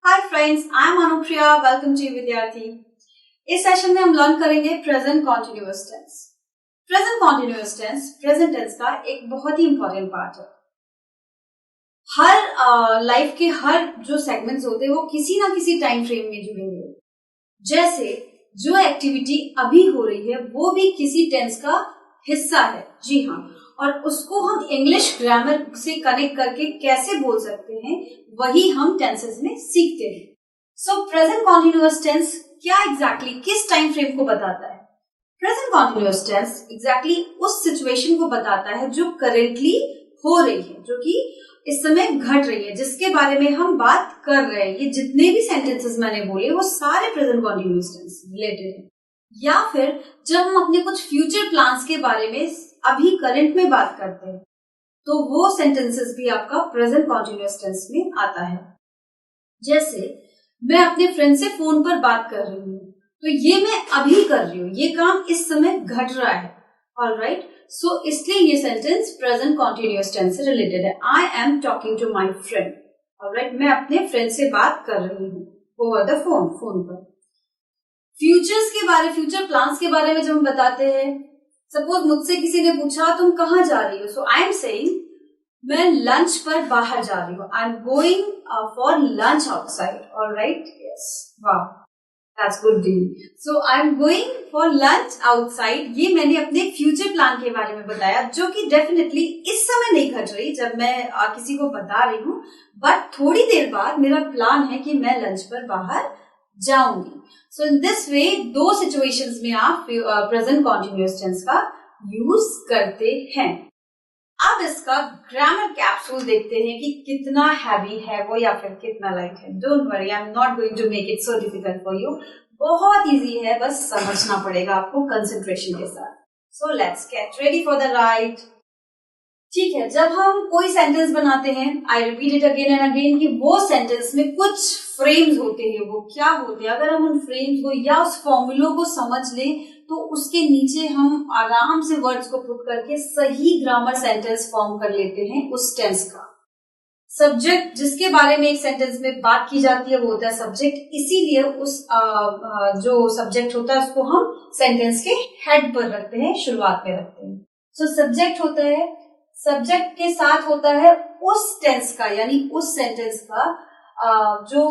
Hi friends, I am Anupriya. Welcome to Vidyarthi. इस session में हम लर्न करेंगे present continuous tense. Present continuous tense present tense का एक बहुत ही इंपॉर्टेंट पार्ट है। हर लाइफ के हर जो सेगमेंट्स होते हैं वो किसी ना किसी टाइम फ्रेम में जुड़ेंगे। जैसे जो एक्टिविटी अभी हो रही है वो भी किसी टेंस का हिस्सा है। जी हाँ, और उसको हम इंग्लिश ग्रामर से कनेक्ट करके कैसे बोल सकते हैं वही हम टेंसेस में सीखते हैं। सो प्रेजेंट कॉन्टिन्यूअस टेंस क्या एग्जैक्टली किस टाइम फ्रेम को बताता है? प्रेजेंट कॉन्टिन्यूअस टेंस एग्जैक्टली उस सिचुएशन को बताता है जो करेंटली हो रही है, जो कि इस समय घट रही है, जिसके बारे में हम बात कर रहे हैं। ये जितने भी सेंटेंसेस मैंने बोले वो सारे प्रेजेंट कॉन्टिन्यूअस टेंस रिलेटेड है। या फिर जब हम अपने कुछ फ्यूचर प्लान्स के बारे में अभी करंट में बात करते हैं तो वो सेंटेंसेस भी आपका प्रेजेंट कॉन्टिन्यूअस टेंस में आता है। जैसे मैं अपने फ्रेंड से फोन पर बात कर रही हूँ, तो ये मैं अभी कर रही हूँ, ये काम इस समय घट रहा है। ऑलराइट, सो इसलिए ये सेंटेंस प्रेजेंट कॉन्टिन्यूअस टेंस से रिलेटेड है। I am talking to my friend. Alright, मैं अपने फ्रेंड से बात कर रही हूँ ओवर द फोन पर। फ्यूचर प्लान्स के बारे में जब हम बताते हैं, सपोज मुझसे किसी ने पूछा तुम कहाँ जा रही हो, सो आई एम सेइंग मैं लंच पर बाहर जा रही हूँ। I am going for lunch outside. Alright, yes, वाह, that's good deal. So I am going for lunch outside. ये मैंने अपने फ्यूचर प्लान के बारे में बताया, जो कि डेफिनेटली इस समय नहीं घट रही जब मैं किसी को बता रही हूँ, बट थोड़ी देर बाद मेरा प्लान है कि मैं लंच पर बाहर जाऊंगी। सो इन दिस वे दो सिचुएशंस में आप प्रेजेंट कॉन्टिन्यूअस टेंस का यूज करते हैं। अब इसका ग्रामर कैप्सूल देखते हैं कि कितना हैवी है वो या फिर कितना लाइट है। Don't worry, I am not going to make it so difficult for you. बहुत इजी है, बस समझना पड़ेगा आपको कंसंट्रेशन के साथ। So let's get ready for the right. ठीक है, जब हम कोई सेंटेंस बनाते हैं, I repeat it again and again, कि वो सेंटेंस में कुछ फ्रेम्स होते हैं। वो क्या होते हैं? अगर हम उन फ्रेम्स को या उस फॉर्मूलों को समझ लें तो उसके नीचे हम आराम से वर्ड्स को पुट करके सही ग्रामर सेंटेंस फॉर्म कर लेते हैं उस टेंस का। सब्जेक्ट जिसके बारे में एक सेंटेंस में बात की जाती है वो होता है सब्जेक्ट। इसीलिए उस जो सब्जेक्ट होता है उसको हम सेंटेंस के हेड पर रखते हैं, शुरुआत में रखते हैं। सो सब्जेक्ट होता है, सब्जेक्ट के साथ होता है उस टेंस का यानी उस सेंटेंस का जो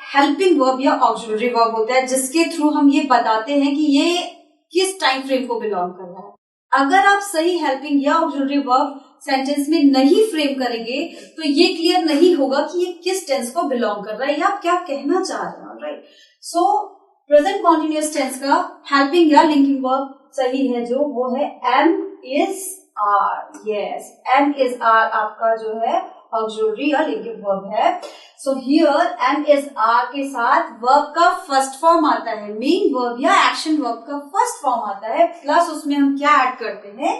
हेल्पिंग वर्ब या ऑक्सिलरी वर्ब होता है, जिसके थ्रू हम ये बताते हैं कि ये किस टाइम फ्रेम को बिलोंग कर रहा है। अगर आप सही हेल्पिंग या ऑक्सिलरी वर्ब सेंटेंस में नहीं फ्रेम करेंगे तो ये क्लियर नहीं होगा कि ये किस टेंस को बिलोंग कर रहा है या आप क्या कहना चाह रहे हैं। Right, so present continuous tense का हेल्पिंग या लिंकिंग वर्ब सही है जो वो है am is are. Yes, am is are आपका जो है ऑक्सिलरी या लिंकिंग वर्ब है। So here am is are के साथ वर्ब का फर्स्ट फॉर्म आता है, मेन वर्ब या एक्शन वर्ब का फर्स्ट फॉर्म आता है, प्लस उसमें हम क्या ऐड करते हैं?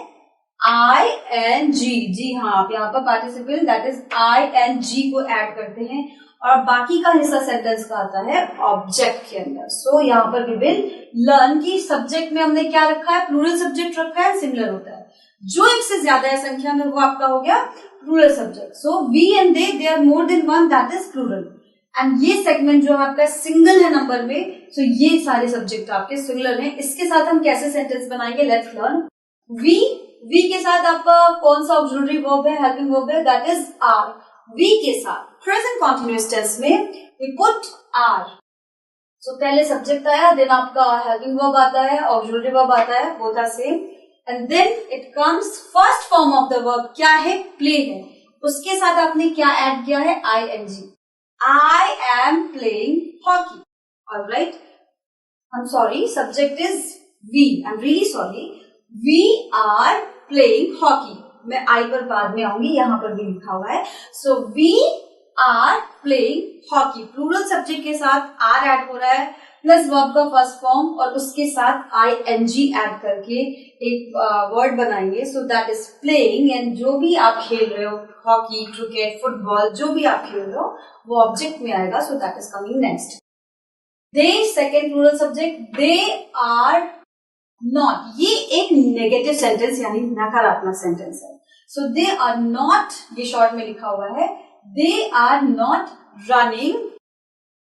आई एन जी। जी हाँ, आप यहाँ पर participle that is I N G को ऐड करते हैं और बाकी का हिस्सा सेंटेंस का आता है ऑब्जेक्ट के अंदर। सो यहाँ पर वी विल लर्न की सब्जेक्ट में हमने क्या रखा है? प्लूरल सब्जेक्ट रखा है, सिंगुलर होता है। जो एक से ज्यादा है संख्या में वो आपका हो गया plural subject. So we and they are more than one, that is plural. And ये सेगमेंट जो आपका सिंगल है नंबर में, सो ये सारे सब्जेक्ट आपके सिंगुलर हैं। इसके साथ हम कैसे सेंटेंस बनाएंगे? Let's learn. वी के साथ आपका कौन सा ऑक्सिलरी वर्ब है, हेल्पिंग वर्ब है? That is are. वी के साथ प्रेजेंट कॉन्टिन्यूअस टेंस में वी पुट आर। सो पहले सब्जेक्ट आया, देन आपका हेल्पिंग वर्ब आता है, ऑक्सिलरी वर्ब आता है, both are same, and then it comes first form of the verb क्या है? प्ले है। उसके साथ आपने क्या ऐड किया है? I N G. I am playing hockey. Alright, I am sorry, subject is we, I am really sorry. We are playing hockey. मैं आई पर बाद में आऊंगी, यहां पर भी लिखा हुआ है। So we are playing hockey, plural subject के साथ आर ऐड हो रहा है, प्लस वर्ब का फर्स्ट फॉर्म और उसके साथ आई एन जी ऐड करके एक वर्ड बनाएंगे। सो दैट इज प्लेइंग। एंड जो भी आप खेल रहे हो, हॉकी, क्रिकेट, फुटबॉल, जो भी आप खेल रहे हो वो ऑब्जेक्ट में आएगा। So that is coming next. They second plural subject, they are not. ये एक नेगेटिव सेंटेंस यानी नकारात्मक सेंटेंस है। सो दे आर नॉट, ये शॉर्ट में लिखा हुआ है, they are not running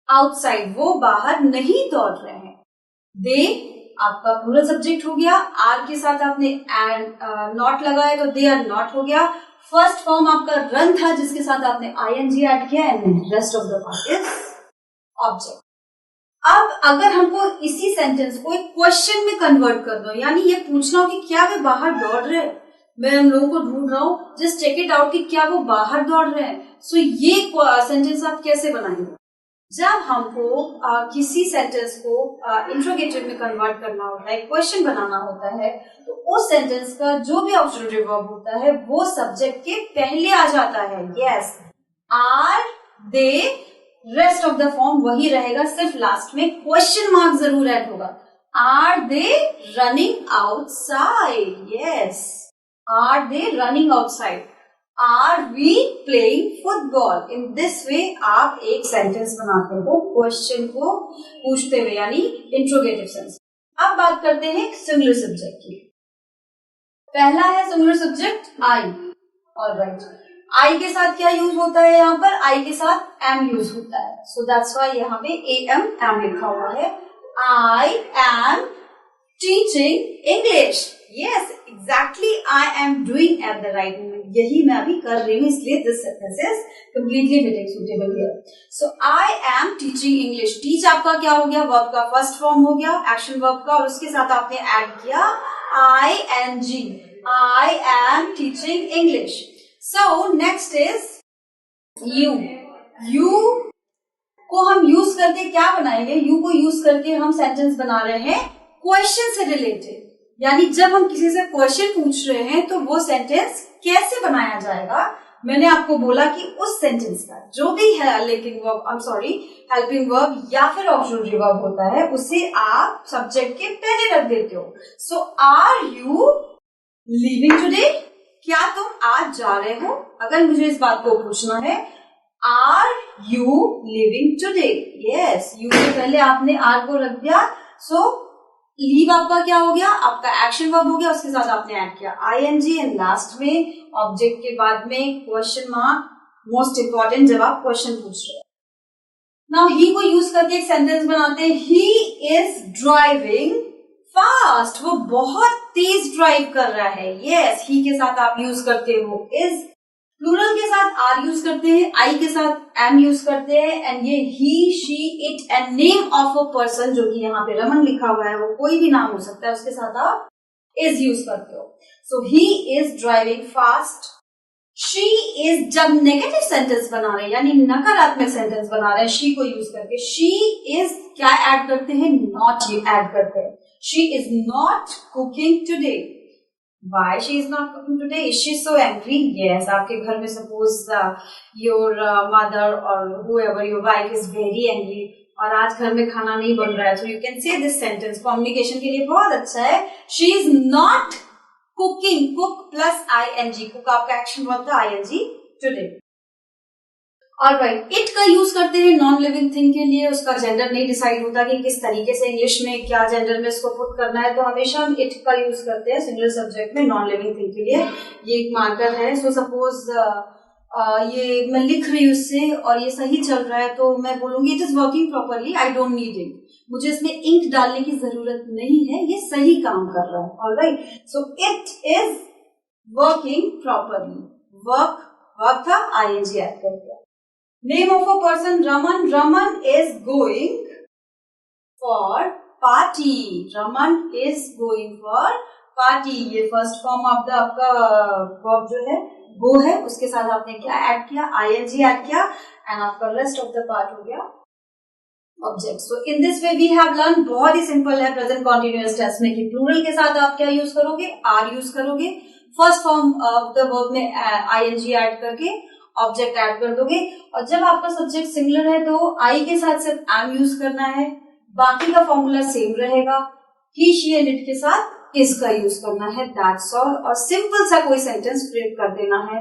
outside, वो बाहर नहीं दौड़ रहे हैं। दे आपका प्लूरल सब्जेक्ट हो गया, आर के साथ आपने नॉट लगाया तो दे आर नॉट हो गया। फर्स्ट फॉर्म आपका रन था जिसके साथ आपने आईएनजी ऐड किया and rest of the part is object. अब अगर हमको इसी सेंटेंस को एक क्वेश्चन में कन्वर्ट कर दो, यानी ये पूछना हो कि क्या वे बाहर दौड़ रहे हैं, मैं उन लोगों को ढूंढ रहा हूं, जस्ट चेक इट आउट कि क्या वो बाहर दौड़ रहे हैं। सो ये सेंटेंस आप कैसे बनाएंगे? जब हमको किसी सेंटेंस को इंट्रोगेटिव में कन्वर्ट करना होता है, क्वेश्चन बनाना होता है, तो उस सेंटेंस का जो भी ऑक्सिलरी वर्ब होता है वो सब्जेक्ट के पहले आ जाता है। Yes, are they, rest of the form वही रहेगा, सिर्फ लास्ट में क्वेश्चन मार्क जरूर ऐड होगा। Are they running outside? Yes, are they running outside? Are we playing football? In this way आप एक सेंटेंस बनाते हो क्वेश्चन को पूछते हुए, यानी इंट्रोगेटिव सेंस। अब बात करते हैं सिंगुलर सब्जेक्ट की। पहला है सिंगुलर सब्जेक्ट आई। ऑलराइट, आई के साथ क्या यूज होता है? यहाँ पर आई के साथ एम यूज होता है, सो दैट्स व्हाई यहाँ पे एम लिखा हुआ है। I am teaching English. Yes, exactly, I am doing at the right moment, यही मैं अभी कर रही हूँ, इसलिए this sentence is completely fitting suitable here. So I am teaching English. Teach आपका क्या हो गया? वर्ब का फर्स्ट फॉर्म हो गया, एक्शन वर्ब का, और उसके साथ आपने ऐड किया I N G. I am teaching English. So next is you. You को हम यूज करके क्या बनाएंगे? यू को यूज करके हम सेंटेंस बना रहे हैं क्वेश्चन से रिलेटेड, यानी जब हम किसी से क्वेश्चन पूछ रहे हैं तो वो सेंटेंस कैसे बनाया जाएगा। मैंने आपको बोला कि उस सेंटेंस का जो भी है हेल्पिंग वर्ब या फिर ऑक्सिलरी वर्ब होता है, उसे आप सब्जेक्ट के पहले रख देते हो। सो आर यू लीविंग टुडे? क्या तुम आज जा रहे हो? अगर मुझे इस बात को पूछना है, are you living today? Yes, you से पहले आपने आर को रख दिया, सो लीव आपका क्या हो गया? आपका एक्शन वर्ब हो गया, उसके साथ आपने ऐड किया आईएनजी एंड लास्ट में ऑब्जेक्ट के बाद में क्वेश्चन मार्क, मोस्ट इंपॉर्टेंट जब आप क्वेश्चन पूछ रहे हो। नाउ ही को यूज करके एक सेंटेंस बनाते हैं। ही इज ड्राइविंग फास्ट। वो बहुत तेज ड्राइव कर रहा है। यस, ही के साथ आप यूज करते हो इज, प्लूरल के साथ आर यूज करते हैं, आई के साथ एम यूज करते हैं, एंड ये he, she, it and name of a person, जो कि यहाँ पे रमन लिखा हुआ है, वो कोई भी नाम हो सकता है, उसके साथ आप इज यूज करते हो। So he is driving fast. She is, जब नेगेटिव सेंटेंस बना रहे हैं यानी नकारात्मक सेंटेंस बना रहे हैं शी को यूज करके, शी इज क्या ऐड करते हैं? नॉट ऐड करते हैं। She is not cooking today. Why she is not cooking today? Is she so angry? Yes, आपके घर में suppose your mother or whoever your wife is very angry और आज घर में खाना नहीं बन रहा है, so you can say this sentence, communication के लिए बहुत अच्छा है। She is not cooking, cook plus ing, cook आपका action वर्ब था, ing today। ऑलराइट, इट का यूज करते हैं नॉन लिविंग थिंग के लिए। उसका जेंडर नहीं डिसाइड होता कि किस तरीके से इंग्लिश में क्या जेंडर में इसको पुट करना है, तो हमेशा हम इट का यूज करते हैं सिंगुलर सब्जेक्ट में नॉन लिविंग थिंग के लिए। ये एक मार्कर है। सो सपोज ये मैं लिख रही हूँ इससे और ये सही चल रहा है, तो मैं बोलूंगी it is working properly, I don't need it. मुझे इसमें इंक डालने की जरूरत नहीं है, ये सही काम कर रहा है। Alright, so it is working properly. Work था, आईएनजी ऐड कर दिया। Name of a person, Raman. Raman is going for party. Raman is going for party. ये फर्स्ट फॉर्म आपका वर्ब जो है वो है, उसके साथ आपने क्या ऐड किया? आईएनजी ऐड किया एंड आपका रेस्ट ऑफ द पार्ट हो गया object. So in this way we have learn, बहुत ही सिंपल है प्रेजेंट कॉन्टिन्यूअस टेंस में कि प्लूरल के साथ आप क्या यूज करोगे? आर यूज करोगे, first form of the verb में आईएनजी ऐड करके ऑब्जेक्ट ऐड कर दोगे, और जब आपका सब्जेक्ट सिंगुलर है तो आई के साथ सिर्फ एम यूज करना है, बाकी का फॉर्मूला सेम रहेगा। ही, शी एंड इट के साथ इज का यूज करना है, दैट्स ऑल। और सिंपल सा कोई सेंटेंस फ्रेम कर देना है।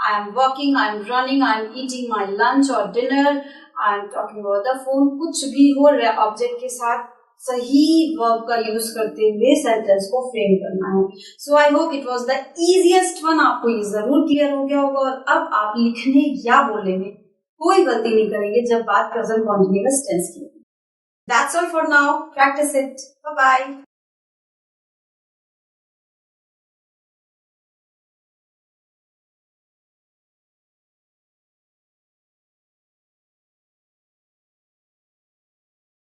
I am working, I am running, I am eating my lunch और dinner, I am talking about the phone, कुछ भी हो ऑब्जेक्ट के साथ सही वर्ब का यूज करते हुए सेंटेंस को फ्रेम करना है। So I hope it was the easiest one. आपको ये जरूर क्लियर हो गया होगा। और अब आप लिखने या बोलने में कोई गलती नहीं करेंगे जब बात प्रेजेंट कॉन्टिन्यूअस टेंस की। That's all for now. Practice it. Bye bye.